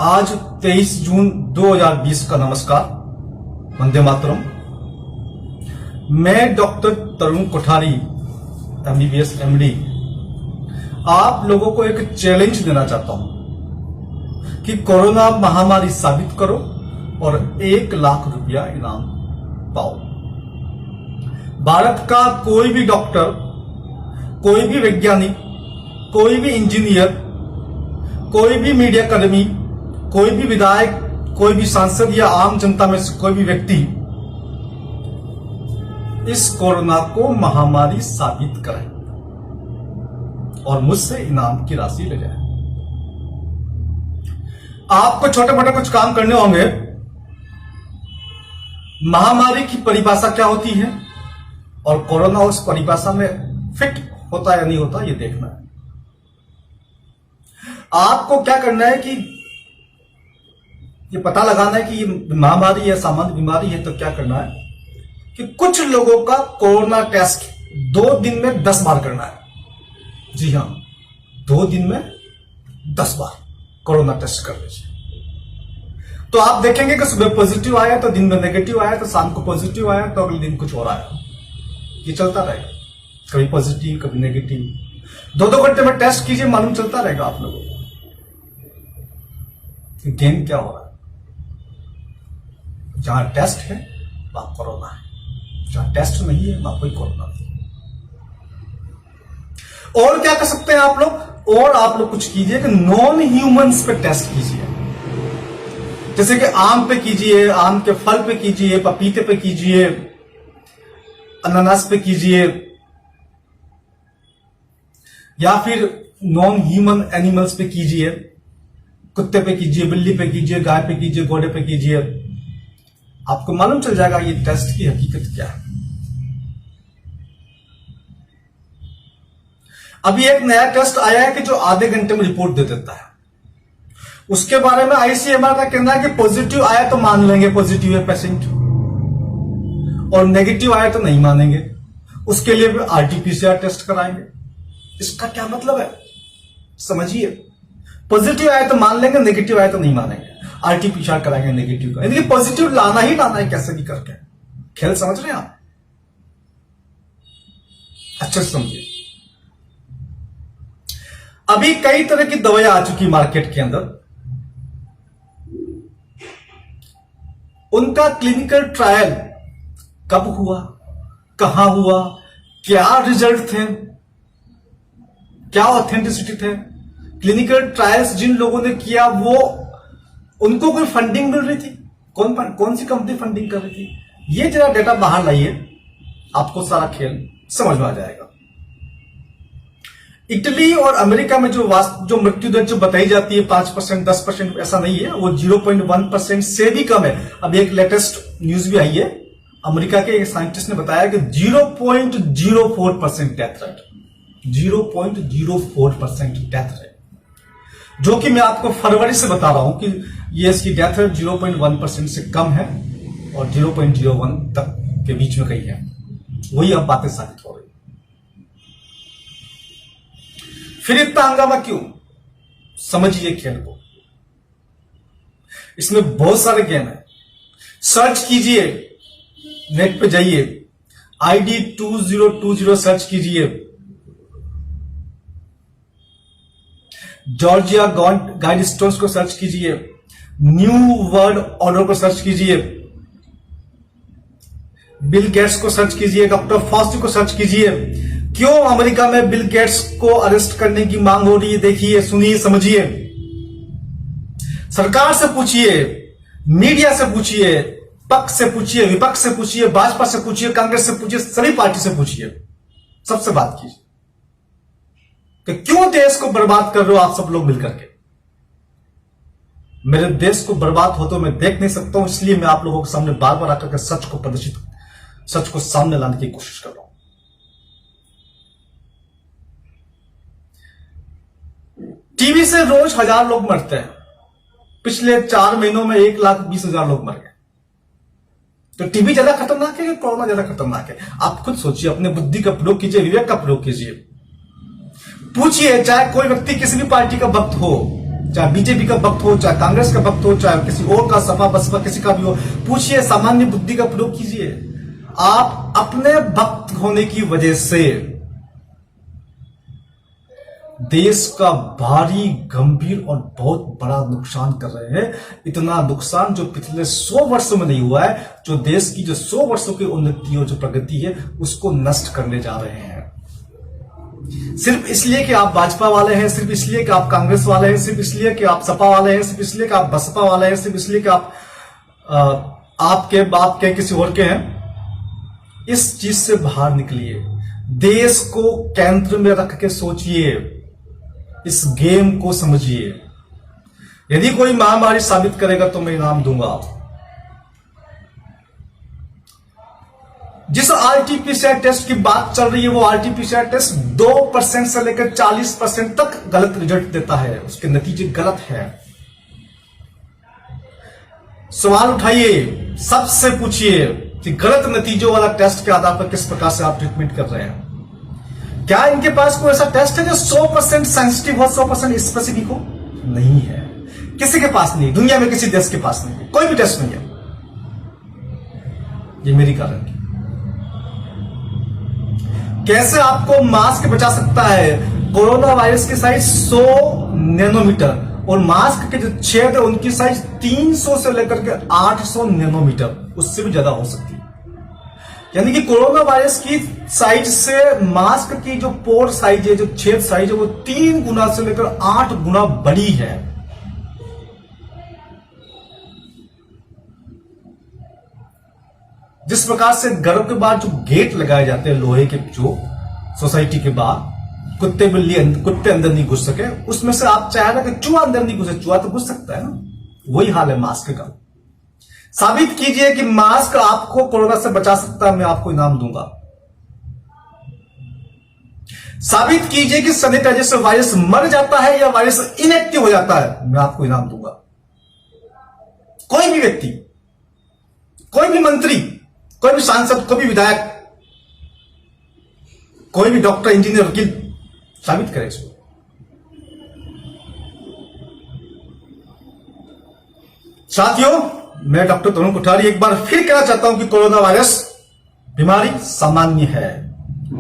आज 23 जून 2020 का नमस्कार, वंदे मातरम। मैं डॉक्टर तरुण कोठारी, MBBS MD, आप लोगों को एक चैलेंज देना चाहता हूं कि कोरोना महामारी साबित करो और 1 लाख रुपया इनाम पाओ। भारत का कोई भी डॉक्टर, कोई भी वैज्ञानिक, कोई भी इंजीनियर, कोई भी मीडिया कर्मी, कोई भी विधायक, कोई भी सांसद या आम जनता में से कोई भी व्यक्ति इस कोरोना को महामारी साबित करे और मुझसे इनाम की राशि ले जाए। आपको छोटे मोटे कुछ काम करने होंगे। महामारी की परिभाषा क्या होती है और कोरोना उस परिभाषा में फिट होता है या नहीं होता, यह देखना है। आपको क्या करना है कि ये पता लगाना है कि ये महामारी है, सामान्य बीमारी है। तो क्या करना है कि कुछ लोगों का कोरोना टेस्ट 2 दिन में 10 बार करना है। जी हां, 2 दिन में 10 बार कोरोना टेस्ट कर लीजिए। तो आप देखेंगे कि सुबह पॉजिटिव आया तो दिन में नेगेटिव आया, तो शाम को पॉजिटिव आया तो अगले दिन कुछ और आया। ये चलता रहेगा, कभी पॉजिटिव कभी नेगेटिव। 2-2 घंटे में टेस्ट कीजिए, मालूम चलता रहेगा आप लोगों को गेम क्या हो रहा है। जहां टेस्ट है वहां कोरोना है, जहां टेस्ट नहीं है वहां कोई कोरोना नहीं। और क्या कर सकते हैं आप लोग? और आप लोग कुछ कीजिए कि नॉन ह्यूमंस पे टेस्ट कीजिए। जैसे कि आम पे कीजिए, आम के फल पे कीजिए, पपीते पे कीजिए, अनानास पे कीजिए, या फिर नॉन ह्यूमन एनिमल्स पे कीजिए। कुत्ते पे कीजिए, बिल्ली पे कीजिए, गाय पे कीजिए, घोड़े पे कीजिए। आपको मालूम चल जाएगा ये टेस्ट की हकीकत क्या है। अभी एक नया टेस्ट आया है कि जो आधे घंटे में रिपोर्ट दे देता है। उसके बारे में ICMR का कहना है कि पॉजिटिव आया तो मान लेंगे पॉजिटिव है पेशेंट, और नेगेटिव आया तो नहीं मानेंगे। उसके लिए भी RT-PCR टेस्ट कराएंगे। इसका क्या मतलब है समझिए। पॉजिटिव आया तो मान लेंगे, नेगेटिव आया तो नहीं मानेंगे। RT-PCR कराएंगे नेगेटिव का, यानी पॉजिटिव लाना ही लाना है कैसे भी करके। खेल समझ रहे हैं आप? अच्छे से समझिए। अभी कई तरह की दवाइयां आ चुकी मार्केट के अंदर। उनका क्लिनिकल ट्रायल कब हुआ, कहां हुआ, क्या रिजल्ट थे, क्या ऑथेंटिसिटी थे। क्लिनिकल ट्रायल्स जिन लोगों ने किया वो उनको कोई फंडिंग मिल रही थी, कौन सी कंपनी फंडिंग कर रही थी, ये जरा डेटा बाहर लाइए, आपको सारा खेल समझ में आ जाएगा। इटली और अमेरिका में जो मृत्यु दर जो बताई जाती है 5%, 10%, ऐसा नहीं है, वो 0.1% से भी कम है। अभी एक लेटेस्ट न्यूज भी आई है, अमेरिका के एक साइंटिस्ट ने बताया कि 0.04% डेथ रेट, 0.04% डेथ रेट, जो कि मैं आपको फरवरी से बता रहा हूं कि ये इसकी डेथ रेट 0.1% से कम है और 0.01 तक के बीच में कहीं है। वही अब बातें साबित हो रही। फिर इतना हंगामा क्यों? समझिए खेल को। इसमें बहुत सारे गेम है। सर्च कीजिए, नेट पे जाइए, ID 2020 सर्च कीजिए, जॉर्जिया गाइड स्टोन्स को सर्च कीजिए, न्यू वर्ल्ड ऑर्डर को सर्च कीजिए, बिल गेट्स को सर्च कीजिए, डॉक्टर फॉस्टी को सर्च कीजिए। क्यों अमेरिका में बिल गेट्स को अरेस्ट करने की मांग हो रही है? देखिए, सुनिए, समझिए। सरकार से पूछिए, मीडिया से पूछिए, पक्ष से पूछिए, विपक्ष से पूछिए, भाजपा से पूछिए, कांग्रेस से पूछिए, सभी पार्टी से पूछिए, सबसे बात कीजिए कि क्यों देश को बर्बाद कर रहे हो आप सब लोग मिलकर के। मेरे देश को बर्बाद होते मैं देख नहीं सकता हूं, इसलिए मैं आप लोगों के सामने बार बार आकर के सच को सामने लाने की कोशिश कर रहा हूं। टीबी से रोज 1000 लोग मरते हैं। पिछले 4 महीनों में 1,20,000 लोग मर गए। तो टीबी ज्यादा खतरनाक है कि कोरोना ज्यादा खतरनाक है? आप खुद सोचिए, अपने बुद्धि का प्रयोग कीजिए, विवेक का प्रयोग कीजिए। पूछिए, चाहे कोई व्यक्ति किसी भी पार्टी का भक्त हो, चाहे बीजेपी का भक्त हो, चाहे कांग्रेस का भक्त हो, चाहे किसी और का, सपा बसपा किसी का भी हो, पूछिए, सामान्य बुद्धि का प्रयोग कीजिए। आप अपने भक्त होने की वजह से देश का भारी, गंभीर और बहुत बड़ा नुकसान कर रहे हैं। इतना नुकसान जो पिछले 100 वर्षों में नहीं हुआ है, जो देश की जो 100 वर्षों की उन्नति और जो प्रगति है उसको नष्ट करने जा रहे हैं। सिर्फ इसलिए कि आप भाजपा वाले हैं, सिर्फ इसलिए कि आप कांग्रेस वाले हैं, सिर्फ इसलिए कि आप सपा वाले हैं, सिर्फ इसलिए कि आप बसपा वाले हैं, सिर्फ इसलिए कि आप आपके बाप के किसी और के हैं। इस चीज से बाहर निकलिए, देश को केंद्र में रख के सोचिए, इस गेम को समझिए। यदि कोई महामारी साबित करेगा तो मैं इनाम दूंगा। जिस आरटीपीसीआर टेस्ट की बात चल रही है, वो आरटीपीसीआर टेस्ट 2% से लेकर 40% तक गलत रिजल्ट देता है, उसके नतीजे गलत है। सवाल उठाइए, सबसे पूछिए कि गलत नतीजों वाला टेस्ट के आधार पर किस प्रकार से आप ट्रीटमेंट कर रहे हैं। क्या इनके पास कोई ऐसा टेस्ट है जो 100% सेंसिटिव हो, 100% स्पेसिफिक हो? नहीं है, किसी के पास नहीं, दुनिया में किसी देश के पास नहीं है, कोई भी टेस्ट नहीं है। ये मेरी गारंटी। कैसे आपको मास्क बचा सकता है? कोरोना वायरस की साइज 100 नैनोमीटर और मास्क के जो छेद है उनकी साइज 300 से लेकर के 800 नैनोमीटर, उससे भी ज्यादा हो सकती है। यानी कि कोरोना वायरस की साइज से मास्क की जो पोर साइज है, जो छेद साइज है, वो 3 गुना से लेकर 8 गुना बड़ी है। जिस प्रकार से घरों के बाहर जो गेट लगाए जाते हैं लोहे के, जो सोसाइटी के बाहर, कुत्ते अंदर नहीं घुस सके, उसमें से आप चाहे ना कि चूहा अंदर नहीं घुसे, चूहा तो घुस सकता है ना, वही हाल है मास्क का। साबित कीजिए कि मास्क आपको कोरोना से बचा सकता है, मैं आपको इनाम दूंगा। साबित कीजिए कि सैनिटाइजर से वायरस मर जाता है या वायरस इनएक्टिव हो जाता है, मैं आपको इनाम दूंगा। कोई भी व्यक्ति, कोई भी मंत्री, कोई भी सांसद, कोई भी विधायक, कोई भी डॉक्टर, इंजीनियर, वकील साबित करे इसको। साथियों, मैं डॉक्टर तरुण कोठारी एक बार फिर कहना चाहता हूं कि कोरोना वायरस बीमारी सामान्य है,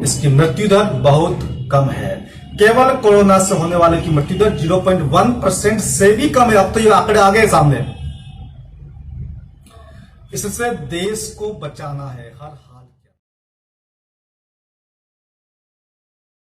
इसकी मृत्यु दर बहुत कम है। केवल कोरोना से होने वाले की मृत्यु दर 0.1% से भी कम है। अब तो ये आंकड़े आ गए सामने। इससे देश को बचाना है। हर